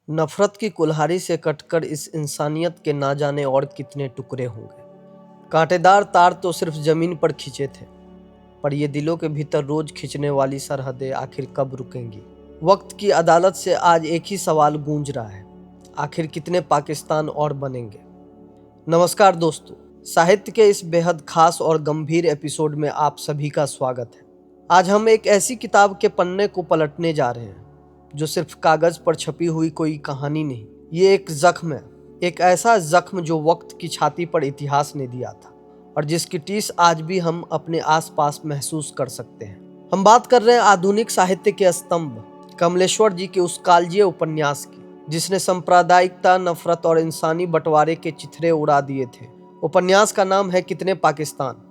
नफरत की कुल्हाड़ी से कटकर इस इंसानियत के ना जाने और कितने टुकड़े होंगे। कांटेदार तार तो सिर्फ जमीन पर खींचे थे, पर ये दिलों के भीतर रोज खींचने वाली सरहदें आखिर कब रुकेंगी। वक्त की अदालत से आज एक ही सवाल गूंज रहा है, आखिर कितने पाकिस्तान और बनेंगे। नमस्कार दोस्तों, साहित्य के इस बेहद खास और गंभीर एपिसोड में आप सभी का स्वागत है। आज हम एक ऐसी किताब के पन्ने को पलटने जा रहे हैं जो सिर्फ कागज पर छपी हुई कोई कहानी नहीं, ये एक जख्म है। एक ऐसा जख्म जो वक्त की छाती पर इतिहास ने दिया था और जिसकी टीस आज भी हम अपने आसपास महसूस कर सकते हैं। हम बात कर रहे हैं आधुनिक साहित्य के स्तंभ कमलेश्वर जी के उस कालजीय उपन्यास की, जिसने सांप्रदायिकता, नफरत और इंसानी बंटवारे के चिथड़े उड़ा दिए थे। उपन्यास का नाम है कितने पाकिस्तान।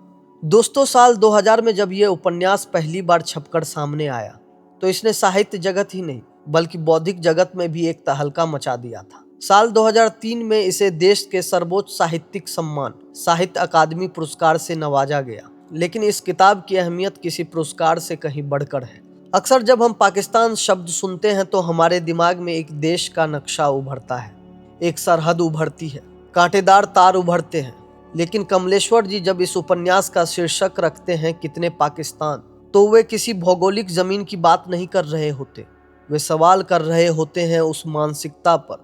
दोस्तों, साल 2000 में जब यह उपन्यास पहली बार छपकर सामने आया तो इसने साहित्य जगत ही नहीं बल्कि बौद्धिक जगत में भी एक तहलका मचा दिया था। साल 2003 में इसे देश के सर्वोच्च साहित्यिक सम्मान साहित्य अकादमी पुरस्कार से नवाजा गया। लेकिन इस किताब की अहमियत किसी पुरस्कार से कहीं बढ़कर है। अक्सर जब हम पाकिस्तान शब्द सुनते हैं तो हमारे दिमाग में एक देश का नक्शा उभरता है, एक सरहद उभरती है, कांटेदार तार उभरते हैं। लेकिन कमलेश्वर जी जब इस उपन्यास का शीर्षक रखते हैं कितने पाकिस्तान, तो वे किसी भौगोलिक जमीन की बात नहीं कर रहे होते। वे सवाल कर रहे होते हैं उस मानसिकता पर,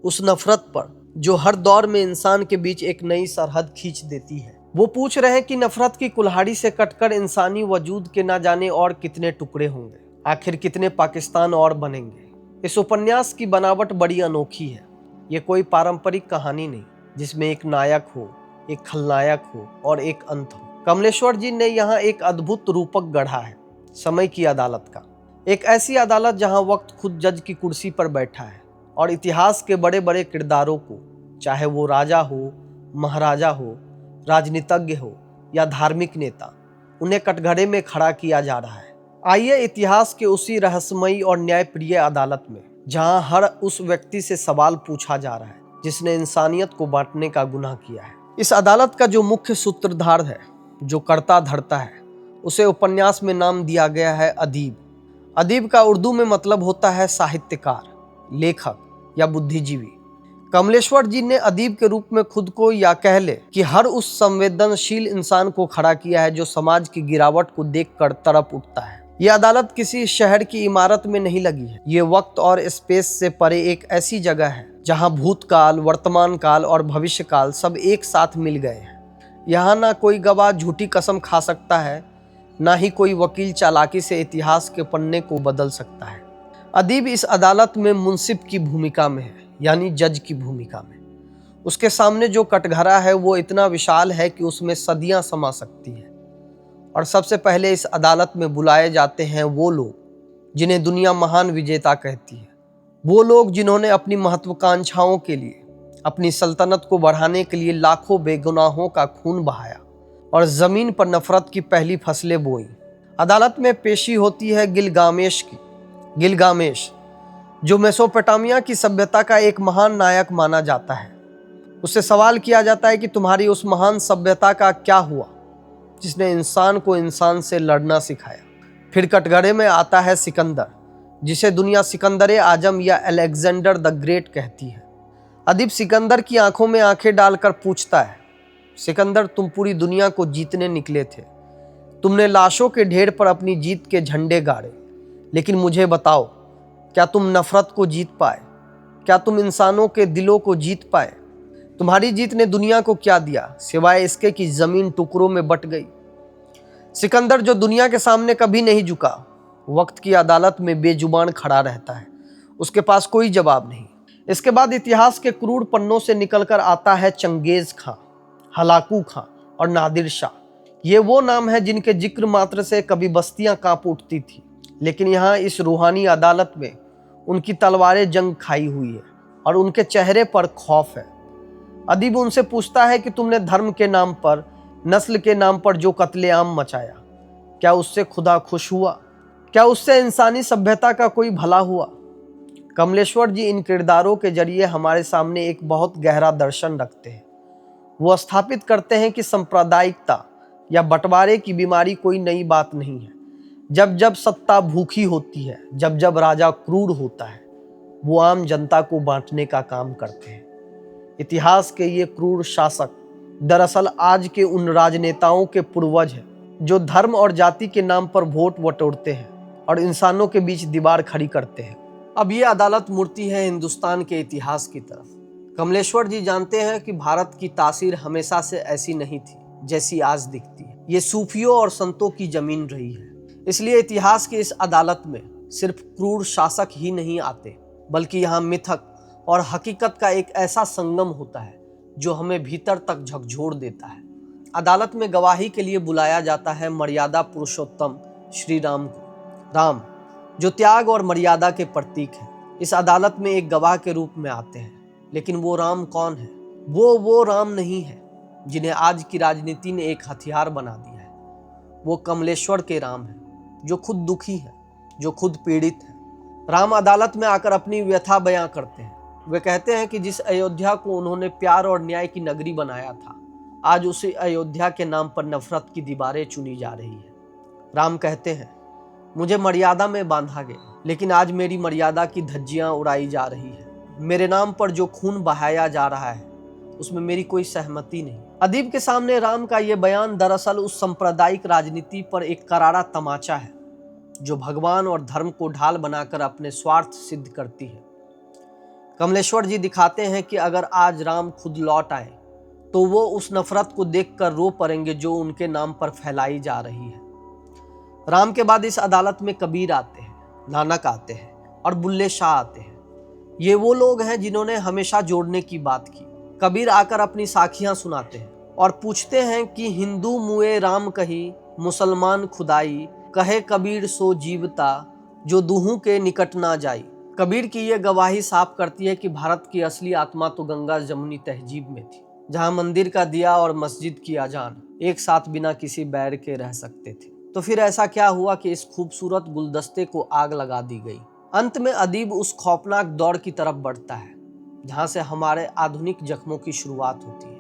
उस नफरत पर जो हर दौर में इंसान के बीच एक नई सरहद खींच देती है। वो पूछ रहे हैं कि नफरत की कुल्हाड़ी से कटकर इंसानी वजूद के ना जाने और कितने टुकड़े होंगे, आखिर कितने पाकिस्तान और बनेंगे। इस उपन्यास की बनावट बड़ी अनोखी है। ये कोई पारंपरिक कहानी नहीं जिसमें एक नायक हो, एक खलनायक हो और एक अंत हो। कमलेश्वर जी ने यहाँ एक अद्भुत रूपक गढ़ा है, समय की अदालत का। एक ऐसी अदालत जहाँ वक्त खुद जज की कुर्सी पर बैठा है और इतिहास के बड़े बड़े किरदारों को, चाहे वो राजा हो, महाराजा हो, राजनीतिज्ञ हो या धार्मिक नेता, उन्हें कटघरे में खड़ा किया जा रहा है। आइए इतिहास के उसी रहस्यमयी और न्यायप्रिय अदालत में, जहाँ हर उस व्यक्ति से सवाल पूछा जा रहा है जिसने इंसानियत को बांटने का गुनाह किया है। इस अदालत का जो मुख्य सूत्रधार है, जो करता धरता है, उसे उपन्यास में नाम दिया गया है अदीब। अदीब का उर्दू में मतलब होता है साहित्यकार, लेखक या बुद्धिजीवी। कमलेश्वर जी ने अदीब के रूप में खुद को, या कह ले कि हर उस संवेदनशील इंसान को खड़ा किया है जो समाज की गिरावट को देखकर तड़प उठता है। ये अदालत किसी शहर की इमारत में नहीं लगी है। ये वक्त और स्पेस से परे एक ऐसी जगह है जहां भूतकाल, वर्तमान काल और भविष्य काल सब एक साथ मिल गए हैं। यहाँ ना कोई गवाह झूठी कसम खा सकता है, ना ही कोई वकील चालाकी से इतिहास के पन्ने को बदल सकता है। अदीब इस अदालत में मुंसिफ की भूमिका में है, यानी जज की भूमिका में। उसके सामने जो कटघरा है वो इतना विशाल है कि उसमें सदियां समा सकती है। और सबसे पहले इस अदालत में बुलाए जाते हैं वो लोग जिन्हें दुनिया महान विजेता कहती है। वो लोग जिन्होंने अपनी महत्वाकांक्षाओं के लिए, अपनी सल्तनत को बढ़ाने के लिए लाखों बेगुनाहों का खून बहाया और जमीन पर नफरत की पहली फसलें बोई। अदालत में पेशी होती है गिलगामेश की। गिलगामेश, जो मेसोपोटामिया की सभ्यता का एक महान नायक माना जाता है। उससे सवाल किया जाता है कि तुम्हारी उस महान सभ्यता का क्या हुआ जिसने इंसान को इंसान से लड़ना सिखाया। फिर कटघरे में आता है सिकंदर, जिसे दुनिया सिकंदर आजम या अलेक्जेंडर द ग्रेट कहती है। अदीब सिकंदर की आंखों में आंखें डालकर पूछता है, सिकंदर, तुम पूरी दुनिया को जीतने निकले थे। तुमने लाशों के ढेर पर अपनी जीत के झंडे गाड़े, लेकिन मुझे बताओ, क्या तुम नफरत को जीत पाए? क्या तुम इंसानों के दिलों को जीत पाए? तुम्हारी जीत ने दुनिया को क्या दिया सिवाय इसके कि जमीन टुकड़ों में बट गई। सिकंदर, जो दुनिया के सामने कभी नहीं झुका, वक्त की अदालत में बेजुबान खड़ा रहता है। उसके पास कोई जवाब नहीं। इसके बाद इतिहास के क्रूर पन्नों से निकलकर आता है चंगेज खां, हलाकू खां और नादिर शाह। ये वो नाम है जिनके जिक्र मात्र से कभी बस्तियां कांप उठती थी, लेकिन यहाँ इस रूहानी अदालत में उनकी तलवारें जंग खाई हुई है और उनके चेहरे पर खौफ है। अदीब उनसे पूछता है कि तुमने धर्म के नाम पर, नस्ल के नाम पर जो कत्लेआम मचाया, क्या उससे खुदा खुश हुआ? क्या उससे इंसानी सभ्यता का कोई भला हुआ? कमलेश्वर जी इन किरदारों के जरिए हमारे सामने एक बहुत गहरा दर्शन रखते हैं। वो स्थापित करते हैं कि सांप्रदायिकता या बंटवारे की बीमारी कोई नई बात नहीं है। जब जब सत्ता भूखी होती है, जब जब राजा क्रूर होता है, वो आम जनता को बांटने का काम करते हैं। इतिहास के ये क्रूर शासक दरअसल आज के उन राजनेताओं के पूर्वज हैं जो धर्म और जाति के नाम पर वोट बटोरते हैं और इंसानों के बीच दीवार खड़ी करते हैं। अब ये अदालत मुड़ती है हिंदुस्तान के इतिहास की तरफ। कमलेश्वर जी जानते हैं कि भारत की तासीर हमेशा से ऐसी नहीं थी जैसी आज दिखती है। ये सूफियों और संतों की जमीन रही है। इसलिए इतिहास की इस अदालत में सिर्फ क्रूर शासक ही नहीं आते, बल्कि यहाँ मिथक और हकीकत का एक ऐसा संगम होता है जो हमें भीतर तक झकझोर देता है। अदालत में गवाही के लिए बुलाया जाता है मर्यादा पुरुषोत्तम श्री राम को। राम जो त्याग और मर्यादा के प्रतीक है, इस अदालत में एक गवाह के रूप में आते हैं। लेकिन वो राम कौन है? वो राम नहीं है जिन्हें आज की राजनीति ने एक हथियार बना दिया है। वो कमलेश्वर के राम है जो खुद दुखी है, जो खुद पीड़ित है। राम अदालत में आकर अपनी व्यथा बयां करते हैं। वे कहते हैं कि जिस अयोध्या को उन्होंने प्यार और न्याय की नगरी बनाया था, आज उसी अयोध्या के नाम पर नफरत की दीवारें चुनी जा रही है। राम कहते हैं, मुझे मर्यादा में बांधा गया, लेकिन आज मेरी मर्यादा की धज्जियां उड़ाई जा रही है। मेरे नाम पर जो खून बहाया जा रहा है उसमें मेरी कोई सहमति नहीं। अदीब के सामने राम का ये बयान दरअसल उस सांप्रदायिक राजनीति पर एक करारा तमाचा है जो भगवान और धर्म को ढाल बनाकर अपने स्वार्थ सिद्ध करती है। कमलेश्वर जी दिखाते हैं कि अगर आज राम खुद लौट आए तो वो उस नफरत को देखकर रो पड़ेंगे जो उनके नाम पर फैलाई जा रही है। राम के बाद इस अदालत में कबीर आते हैं, नानक आते हैं और बुल्ले शाह आते हैं। ये वो लोग हैं जिन्होंने हमेशा जोड़ने की बात की। कबीर आकर अपनी साखियां सुनाते हैं और पूछते हैं कि हिंदू मुए राम कही, मुसलमान खुदाई, कहे कबीर सो जीवता, जो दूहों के निकट ना जाई। कबीर की यह गवाही साफ करती है कि भारत की असली आत्मा तो गंगा जमुनी तहजीब में थी, जहां मंदिर का दिया और मस्जिद की अजान एक साथ बिना किसी बैर के रह सकते थे। तो फिर ऐसा क्या हुआ कि इस खूबसूरत गुलदस्ते को आग लगा दी गई? अंत में अदीब उस खौफनाक दौर की तरफ बढ़ता है जहां से हमारे आधुनिक जख्मों की शुरुआत होती है,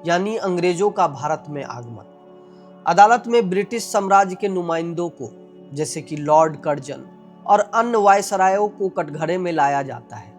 यानी अंग्रेजों का भारत में आगमन। अदालत में ब्रिटिश साम्राज्य के नुमाइंदों को, जैसे कि लॉर्ड कर्जन और अन्य वायसरायों को कटघरे में लाया जाता है।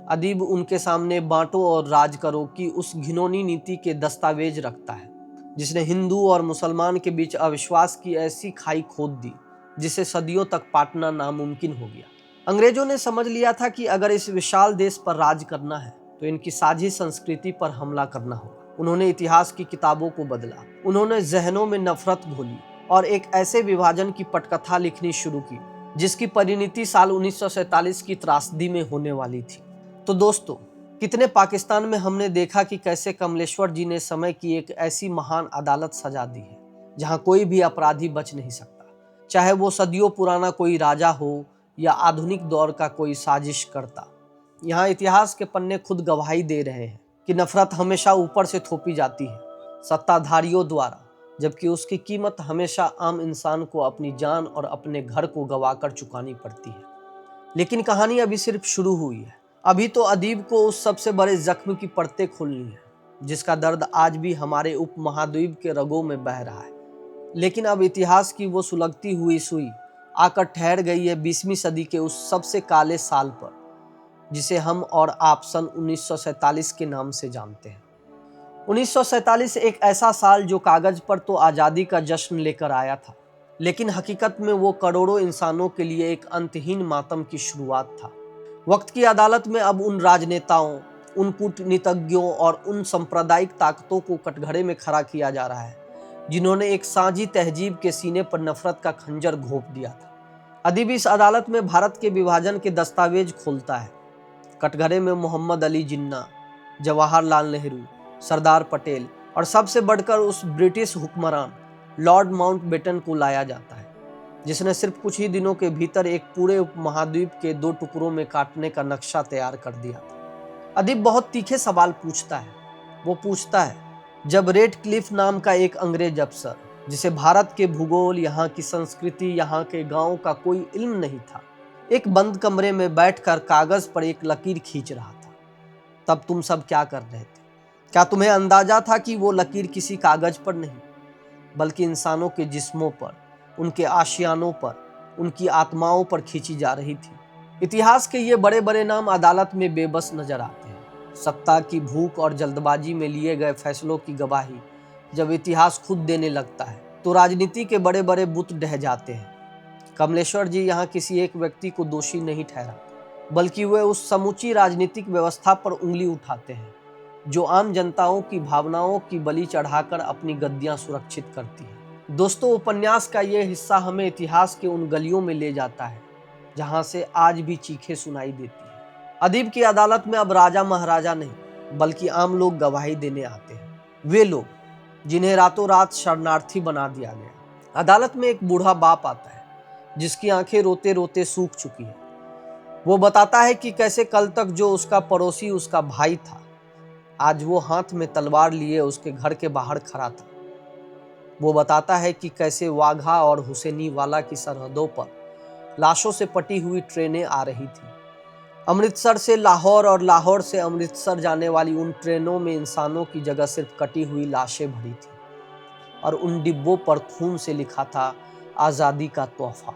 अदीब उनके सामने बांटो और राज करो की उस घिनौनी नीति के दस्तावेज रखता है जिसने हिंदू और मुसलमान के बीच अविश्वास की ऐसी खाई खोद दी जिसे सदियों तक पाटना नामुमकिन हो गया। अंग्रेजों ने समझ लिया था कि अगर इस विशाल देश पर राज करना है तो इनकी साझी संस्कृति पर हमला करना होगा। उन्होंने इतिहास की किताबों को बदला, उन्होंने जहनों में नफरत घोली और एक ऐसे विभाजन की पटकथा लिखनी शुरू की जिसकी परिणति साल 1947 की त्रासदी में होने वाली थी। तो दोस्तों, कितने पाकिस्तान में हमने देखा कि कैसे कमलेश्वर जी ने समय की एक ऐसी महान अदालत सजा दी है जहां कोई भी अपराधी बच नहीं सकता, चाहे वो सदियों पुराना कोई राजा हो या आधुनिक दौर का कोई साजिश करता। यहाँ इतिहास के पन्ने खुद गवाही दे रहे हैं कि नफरत हमेशा ऊपर से थोपी जाती है, सत्ताधारियों द्वारा, जबकि उसकी कीमत हमेशा आम इंसान को अपनी जान और अपने घर को गंवाकर चुकानी पड़ती है। लेकिन कहानी अभी सिर्फ शुरू हुई है। अभी तो अदीब को उस सबसे बड़े जख्म की परतें खोलनी है जिसका दर्द आज भी हमारे उपमहाद्वीप के रगों में बह रहा है। लेकिन अब इतिहास की वो सुलगती हुई सुई आकर ठहर गई है 20वीं सदी के उस सबसे काले साल पर जिसे हम और आप सन 1947 के नाम से जानते हैं। 1947 एक ऐसा साल जो कागज पर तो आज़ादी का जश्न लेकर आया था, लेकिन हकीकत में वो करोड़ों इंसानों के लिए एक अंतहीन मातम की शुरुआत था। वक्त की अदालत में अब उन राजनेताओं, उन कूटनीतिज्ञों और उन सांप्रदायिक ताकतों को कटघरे में खड़ा किया जा रहा है जिन्होंने एक साझी तहजीब के सीने पर नफरत का खंजर घोंप दिया था। अदीब इस अदालत में भारत के विभाजन के दस्तावेज खोलता है। कटघरे में मोहम्मद अली जिन्ना, जवाहरलाल नेहरू, सरदार पटेल और सबसे बढ़कर उस ब्रिटिश हुक्मरान लॉर्ड माउंटबेटन को लाया जाता है जिसने सिर्फ कुछ ही दिनों के भीतर एक पूरे उपमहाद्वीप के 2 टुकड़ों में काटने का नक्शा तैयार कर दिया था। अदीब बहुत तीखे सवाल पूछता है। वो पूछता है, जब रेड क्लिफ नाम का एक अंग्रेज अफसर जिसे भारत के भूगोल, यहाँ की संस्कृति, यहाँ के गांव का कोई इल्म नहीं था, एक बंद कमरे में बैठकर कागज पर एक लकीर खींच रहा था, तब तुम सब क्या कर रहे थे? क्या तुम्हें अंदाजा था कि वो लकीर किसी कागज पर नहीं बल्कि इंसानों के जिस्मों पर, उनके आशियानों पर, उनकी आत्माओं पर खींची जा रही थी? इतिहास के ये बड़े बड़े नाम अदालत में बेबस नजर आते हैं। सत्ता की भूख और जल्दबाजी में लिए गए फैसलों की गवाही जब इतिहास खुद देने लगता है तो राजनीति के बड़े बड़े बुत ढह जाते हैं। कमलेश्वर जी यहाँ किसी एक व्यक्ति को दोषी नहीं ठहराते, बल्कि वे उस समूची राजनीतिक व्यवस्था पर उंगली उठाते हैं जो आम जनताओं की भावनाओं की बलि चढ़ाकर अपनी गद्दियां सुरक्षित करती है। दोस्तों, उपन्यास का ये हिस्सा हमें इतिहास के उन गलियों में ले जाता है जहां से आज भी चीखें सुनाई देती है। अदीब की अदालत में अब राजा महाराजा नहीं, बल्कि आम लोग गवाही देने आते हैं। वे लोग जिन्हें रातों रात शरणार्थी बना दिया गया। अदालत में एक बूढ़ा बाप आता है जिसकी आंखें रोते रोते सूख चुकी है। वो बताता है कि कैसे कल तक जो उसका पड़ोसी उसका भाई था, आज वो हाथ में तलवार लिए उसके घर के बाहर खड़ा था। वो बताता है कि कैसे वाघा और हुसैनी वाला की सरहदों पर लाशों से पटी हुई ट्रेनें आ रही थी। अमृतसर से लाहौर और लाहौर से अमृतसर जाने वाली उन ट्रेनों में इंसानों की जगह सिर्फ कटी हुई लाशें भरी थी और उन डिब्बों पर खून से लिखा था आज़ादी का तोहफा।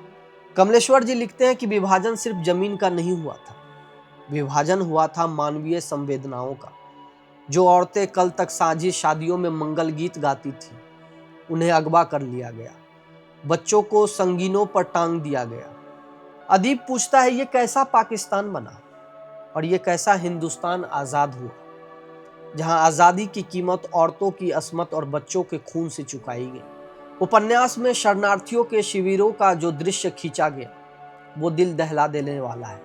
कमलेश्वर जी लिखते हैं कि विभाजन सिर्फ जमीन का नहीं हुआ था, विभाजन हुआ था मानवीय संवेदनाओं का। जो औरतें कल तक साझी शादियों में मंगल गीत गाती थी, उन्हें अगवा कर लिया गया, बच्चों को संगीनों पर टांग दिया गया। अदीब पूछता है, ये कैसा पाकिस्तान बना और ये कैसा हिंदुस्तान आजाद हुआ जहां आजादी की कीमत औरतों की अस्मत और बच्चों के खून से चुकाई गई। उपन्यास में शरणार्थियों के शिविरों का जो दृश्य खींचा गया वो दिल दहला देने वाला है।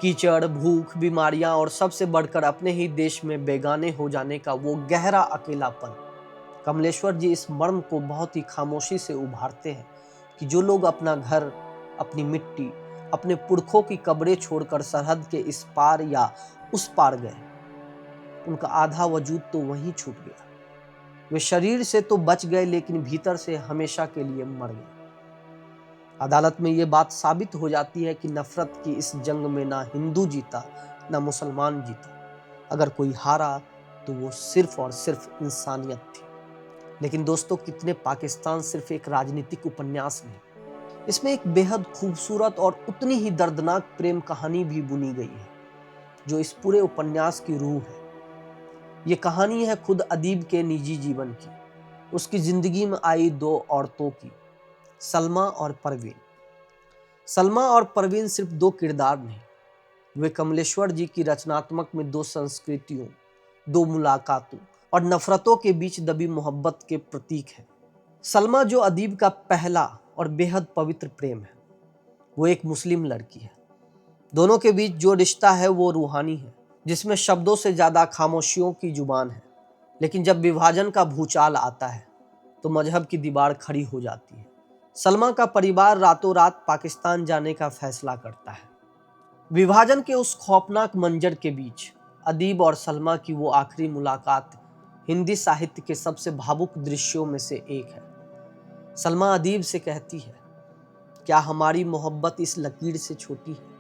कीचड़, भूख, बीमारियां और सबसे बढ़कर अपने ही देश में बेगाने हो जाने का वो गहरा अकेलापन। कमलेश्वर जी इस मर्म को बहुत ही खामोशी से उभारते हैं कि जो लोग अपना घर, अपनी मिट्टी, अपने पुरखों की कब्रें छोड़कर सरहद के इस पार या उस पार गए, उनका आधा वजूद तो वहीं छूट गया। वे शरीर से तो बच गए लेकिन भीतर से हमेशा के लिए मर गए। अदालत में ये बात साबित हो जाती है कि नफरत की इस जंग में ना हिंदू जीता ना मुसलमान जीता। अगर कोई हारा तो वो सिर्फ और सिर्फ इंसानियत थी। लेकिन दोस्तों, कितने पाकिस्तान सिर्फ एक राजनीतिक उपन्यास नहीं, इसमें एक बेहद खूबसूरत और उतनी ही दर्दनाक प्रेम कहानी भी बुनी गई है जो इस पूरे उपन्यास की रूह है। ये कहानी है खुद अदीब के निजी जीवन की, उसकी जिंदगी में आई दो औरतों की, सलमा और परवीन। सलमा और परवीन सिर्फ दो किरदार नहीं, वे कमलेश्वर जी की रचनात्मक में दो संस्कृतियों, दो मुलाकातों और नफरतों के बीच दबी मोहब्बत के प्रतीक है। सलमा जो अदीब का पहला और बेहद पवित्र प्रेम है, वो एक मुस्लिम लड़की है। दोनों के बीच जो रिश्ता है वो रूहानी है, जिसमें शब्दों से ज्यादा खामोशियों की जुबान है। लेकिन जब विभाजन का भूचाल आता है तो मजहब की दीवार खड़ी हो जाती है। सलमा का परिवार रातों रात पाकिस्तान जाने का फैसला करता है। विभाजन के उस खौफनाक मंजर के बीच अदीब और सलमा की वो आखिरी मुलाकात हिंदी साहित्य के सबसे भावुक दृश्यों में से एक है। सलमा अदीब से कहती है, क्या हमारी मोहब्बत इस लकीर से छोटी है?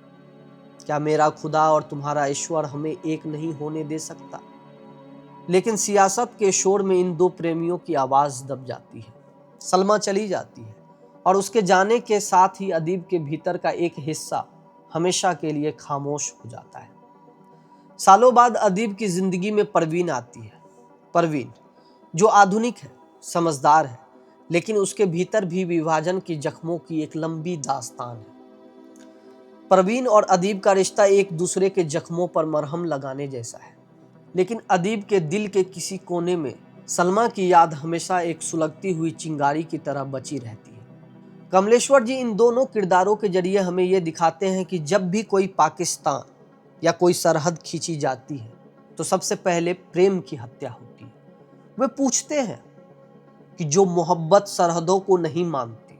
क्या मेरा खुदा और तुम्हारा ईश्वर हमें एक नहीं होने दे सकता? लेकिन सियासत के शोर में इन दो प्रेमियों की आवाज दब जाती है। सलमा चली जाती है और उसके जाने के साथ ही अदीब के भीतर का एक हिस्सा हमेशा के लिए खामोश हो जाता है। सालों बाद अदीब की जिंदगी में परवीन आती है। परवीन जो आधुनिक है, समझदार है, लेकिन उसके भीतर भी विभाजन की जख्मों की एक लंबी दास्तान है। परवीन और अदीब का रिश्ता एक दूसरे के जख्मों पर मरहम लगाने जैसा है, लेकिन अदीब के दिल के किसी कोने में सलमा की याद हमेशा एक सुलगती हुई चिंगारी की तरह बची रहती है। कमलेश्वर जी इन दोनों किरदारों के जरिए हमें यह दिखाते हैं कि जब भी कोई पाकिस्तान या कोई सरहद खींची जाती है तो सबसे पहले प्रेम की हत्या होती है। वे पूछते हैं कि जो मोहब्बत सरहदों को नहीं मानती,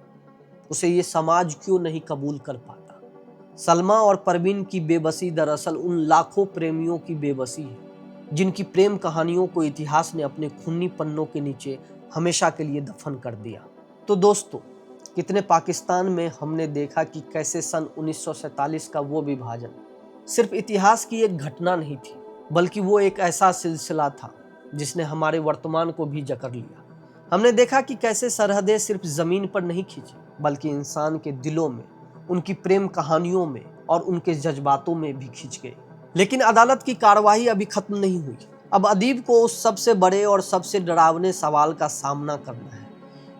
उसे ये समाज क्यों नहीं कबूल कर पाता। सलमा और परवीन की बेबसी दरअसल उन लाखों प्रेमियों की बेबसी है जिनकी प्रेम कहानियों को इतिहास ने अपने खूनी पन्नों के नीचे हमेशा के लिए दफन कर दिया। तो दोस्तों, कितने पाकिस्तान में हमने देखा कि कैसे सन 1947 का वो विभाजन सिर्फ इतिहास की एक घटना नहीं थी, बल्कि वो एक ऐसा सिलसिला था जिसने हमारे वर्तमान को भी जकड़ लिया। हमने देखा कि कैसे सरहदें सिर्फ जमीन पर नहीं खींची, बल्कि इंसान के दिलों में, उनकी प्रेम कहानियों में और उनके जज्बातों में भी खिंच गए। लेकिन अदालत की कार्रवाई अभी खत्म नहीं हुई। अब अदीब को उस सबसे बड़े और सबसे डरावने सवाल का सामना करना है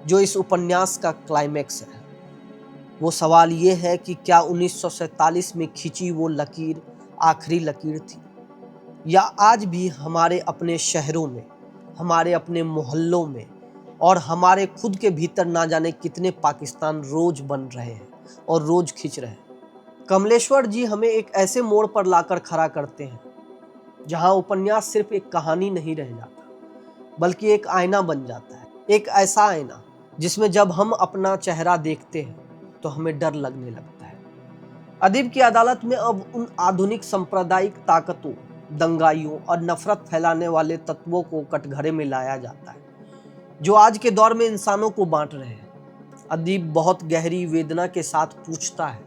जो इस उपन्यास का क्लाइमैक्स है। वो सवाल ये है कि क्या 1947 में खींची वो लकीर आखिरी लकीर थी, या आज भी हमारे अपने शहरों में, हमारे अपने मोहल्लों में और हमारे खुद के भीतर ना जाने कितने पाकिस्तान रोज बन रहे हैं और रोज खिंच रहे हैं। कमलेश्वर जी हमें एक ऐसे मोड़ पर लाकर खड़ा करते हैं जहां उपन्यास सिर्फ एक कहानी नहीं रह जाता, बल्कि एक आईना बन जाता है। एक ऐसा आईना जिसमें जब हम अपना चेहरा देखते हैं तो हमें डर लगने लगता है। अदीब की अदालत में अब उन आधुनिक सांप्रदायिक ताकतों, दंगाइयों और नफरत फैलाने वाले तत्वों को कटघरे में लाया जाता है जो आज के दौर में इंसानों को बांट रहे हैं। अदीब बहुत गहरी वेदना के साथ पूछता है,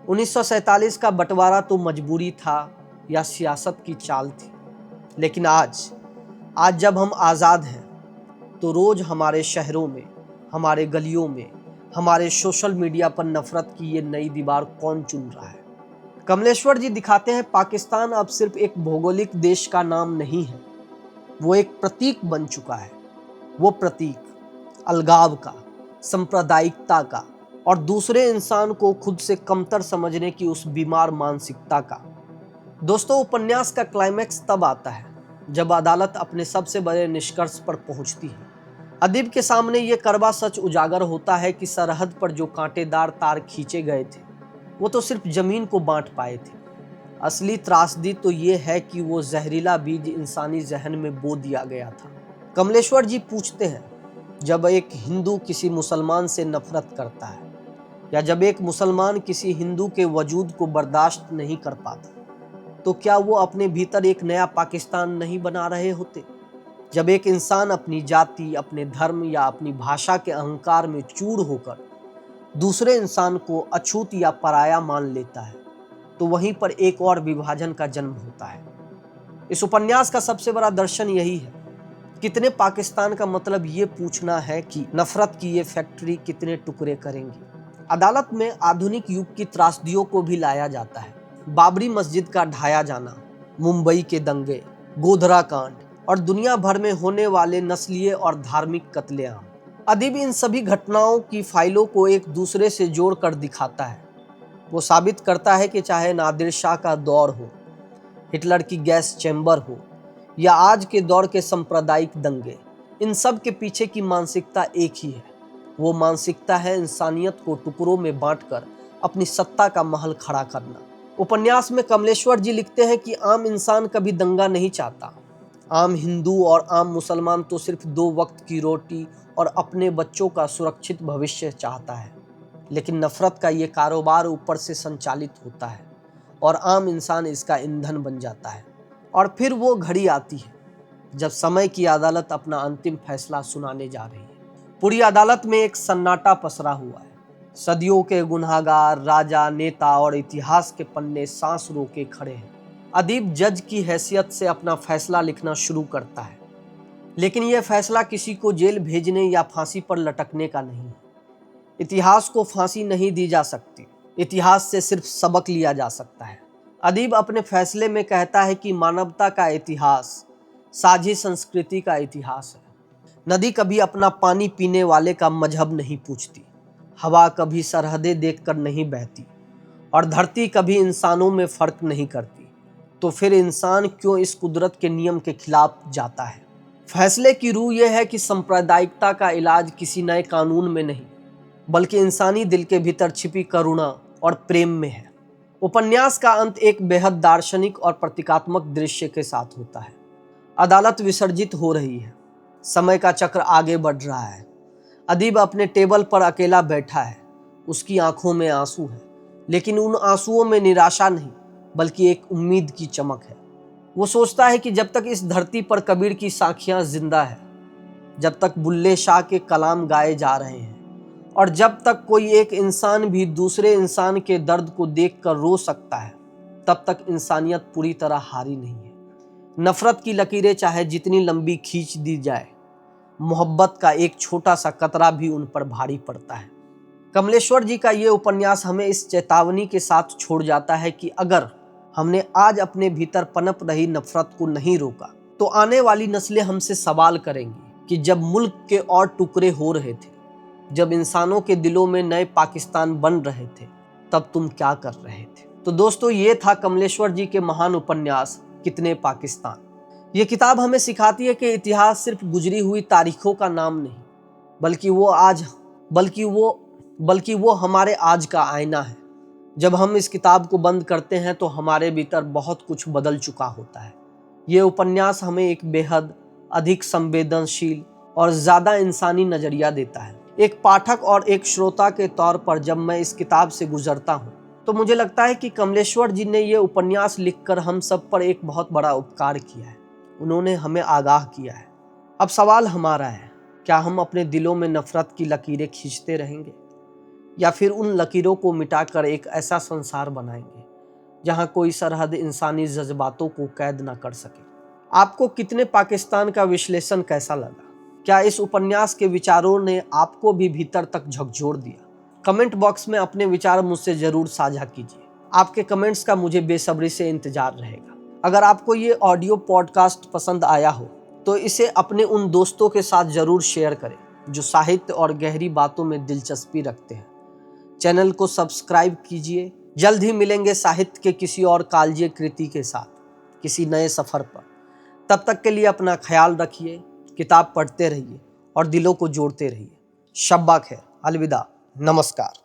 1947 का बंटवारा तो मजबूरी था या सियासत की चाल थी, लेकिन आज जब हम आज़ाद हैं तो रोज हमारे शहरों में, हमारे गलियों में, हमारे सोशल मीडिया पर नफरत की ये नई दीवार कौन चुन रहा है। कमलेश्वर जी दिखाते हैं पाकिस्तान अब सिर्फ एक भौगोलिक देश का नाम नहीं है, वो एक प्रतीक बन चुका है। वो प्रतीक अलगाव का, सांप्रदायिकता का और दूसरे इंसान को खुद से कमतर समझने की उस बीमार मानसिकता का। दोस्तों, उपन्यास का क्लाइमैक्स तब आता है जब अदालत अपने सबसे बड़े निष्कर्ष पर पहुंचती है। अदीब के सामने ये कड़वा सच उजागर होता है कि सरहद पर जो कांटेदार तार खींचे गए थे वो तो सिर्फ जमीन को बांट पाए थे। असली त्रासदी तो ये है कि वो जहरीला बीज इंसानी जहन में बो दिया गया था। कमलेश्वर जी पूछते हैं, जब एक हिंदू किसी मुसलमान से नफरत करता है, या जब एक मुसलमान किसी हिंदू के वजूद को बर्दाश्त नहीं कर पाता, तो क्या वो अपने भीतर एक नया पाकिस्तान नहीं बना रहे होते? जब एक इंसान अपनी जाति, अपने धर्म या अपनी भाषा के अहंकार में चूर होकर दूसरे इंसान को अछूत या पराया मान लेता है, तो वहीं पर एक और विभाजन का जन्म होता है। इस उपन्यास का सबसे बड़ा दर्शन यही है। कितने पाकिस्तान का मतलब ये पूछना है कि नफरत की ये फैक्ट्री कितने टुकड़े करेंगी। अदालत में आधुनिक युग की त्रासदियों को भी लाया जाता है। बाबरी मस्जिद का ढाया जाना, मुंबई के दंगे, गोधरा कांड और दुनिया भर में होने वाले नस्लीय और धार्मिक कत्लेआम। अदीब इन सभी घटनाओं की फाइलों को एक दूसरे से जोड़कर दिखाता है। वो साबित करता है कि चाहे नादिर शाह का दौर हो, हिटलर की गैस चैम्बर हो या आज के दौर के सांप्रदायिक दंगे, इन सब के पीछे की मानसिकता एक ही है। वो मानसिकता है इंसानियत को टुकड़ों में बांटकर अपनी सत्ता का महल खड़ा करना। उपन्यास में कमलेश्वर जी लिखते हैं कि आम इंसान कभी दंगा नहीं चाहता। आम हिंदू और आम मुसलमान तो सिर्फ 2 वक्त की रोटी और अपने बच्चों का सुरक्षित भविष्य चाहता है। लेकिन नफरत का ये कारोबार ऊपर से संचालित होता है और आम इंसान इसका ईंधन बन जाता है। और फिर वो घड़ी आती है जब समय की अदालत अपना अंतिम फैसला सुनाने जा रही है। पूरी अदालत में एक सन्नाटा पसरा हुआ है। सदियों के गुनहगार, राजा, नेता और इतिहास के पन्ने सांस रोके खड़े हैं। अदीब जज की हैसियत से अपना फैसला लिखना शुरू करता है, लेकिन यह फैसला किसी को जेल भेजने या फांसी पर लटकने का नहीं है। इतिहास को फांसी नहीं दी जा सकती, इतिहास से सिर्फ सबक लिया जा सकता है। अदीब अपने फैसले में कहता है कि मानवता का इतिहास साझी संस्कृति का इतिहास है। नदी कभी अपना पानी पीने वाले का मजहब नहीं पूछती, हवा कभी सरहदें देखकर नहीं बहती और धरती कभी इंसानों में फर्क नहीं करती। तो फिर इंसान क्यों इस कुदरत के नियम के खिलाफ जाता है? फैसले की रूह यह है कि सांप्रदायिकता का इलाज किसी नए कानून में नहीं, बल्कि इंसानी दिल के भीतर छिपी करुणा और प्रेम में है। उपन्यास का अंत एक बेहद दार्शनिक और प्रतीकात्मक दृश्य के साथ होता है। अदालत विसर्जित हो रही है, समय का चक्र आगे बढ़ रहा है। अदीब अपने टेबल पर अकेला बैठा है, उसकी आंखों में आंसू है, लेकिन उन आंसुओं में निराशा नहीं, बल्कि एक उम्मीद की चमक है। वो सोचता है कि जब तक इस धरती पर कबीर की साखियां जिंदा है, जब तक बुल्ले शाह के कलाम गाए जा रहे हैं और जब तक कोई एक इंसान भी दूसरे इंसान के दर्द को देखकर रो सकता है, तब तक इंसानियत पूरी तरह हारी नहीं है। नफरत की लकीरें चाहे जितनी लंबी खींच दी जाए, मोहब्बत का एक छोटा सा कतरा भी उन पर भारी पड़ता है। कमलेश्वर जी का ये उपन्यास हमें इस चेतावनी के साथ छोड़ जाता है कि अगर हमने आज अपने भीतर पनप रही नफरत को नहीं रोका तो आने वाली नस्लें हमसे सवाल करेंगी कि जब मुल्क के और टुकड़े हो रहे थे, जब इंसानों के दिलों में नए पाकिस्तान बन रहे थे, तब तुम क्या कर रहे थे। तो दोस्तों, ये था कमलेश्वर जी के महान उपन्यास कितने पाकिस्तान। ये किताब हमें सिखाती है कि इतिहास सिर्फ गुजरी हुई तारीखों का नाम नहीं, बल्कि वो हमारे आज का आईना है। जब हम इस किताब को बंद करते हैं तो हमारे भीतर बहुत कुछ बदल चुका होता है। ये उपन्यास हमें एक बेहद अधिक संवेदनशील और ज़्यादा इंसानी नज़रिया देता है। एक पाठक और एक श्रोता के तौर पर जब मैं इस किताब से गुजरता हूँ तो मुझे लगता है कि कमलेश्वर जी ने ये उपन्यास लिखकर हम सब पर एक बहुत बड़ा उपकार किया है। उन्होंने हमें आगाह किया है। अब सवाल हमारा है, क्या हम अपने दिलों में नफरत की लकीरें खींचते रहेंगे या फिर उन लकीरों को मिटाकर एक ऐसा संसार बनाएंगे जहां कोई सरहद इंसानी जज्बातों को कैद ना कर सके। आपको कितने पाकिस्तान का विश्लेषण कैसा लगा? क्या इस उपन्यास के विचारों ने आपको भी भीतर तक झकझोर दिया? कमेंट बॉक्स में अपने विचार मुझसे जरूर साझा कीजिए। आपके कमेंट्स का मुझे बेसब्री से इंतजार रहेगा। अगर आपको ये ऑडियो पॉडकास्ट पसंद आया हो तो इसे अपने उन दोस्तों के साथ जरूर शेयर करें जो साहित्य और गहरी बातों में दिलचस्पी रखते हैं। चैनल को सब्सक्राइब कीजिए। जल्द ही मिलेंगे साहित्य के किसी और कालजीय कृति के साथ किसी नए सफर पर। तब तक के लिए अपना ख्याल रखिए, किताब पढ़ते रहिए और दिलों को जोड़ते रहिए। शब्बा खैर, अलविदा, नमस्कार।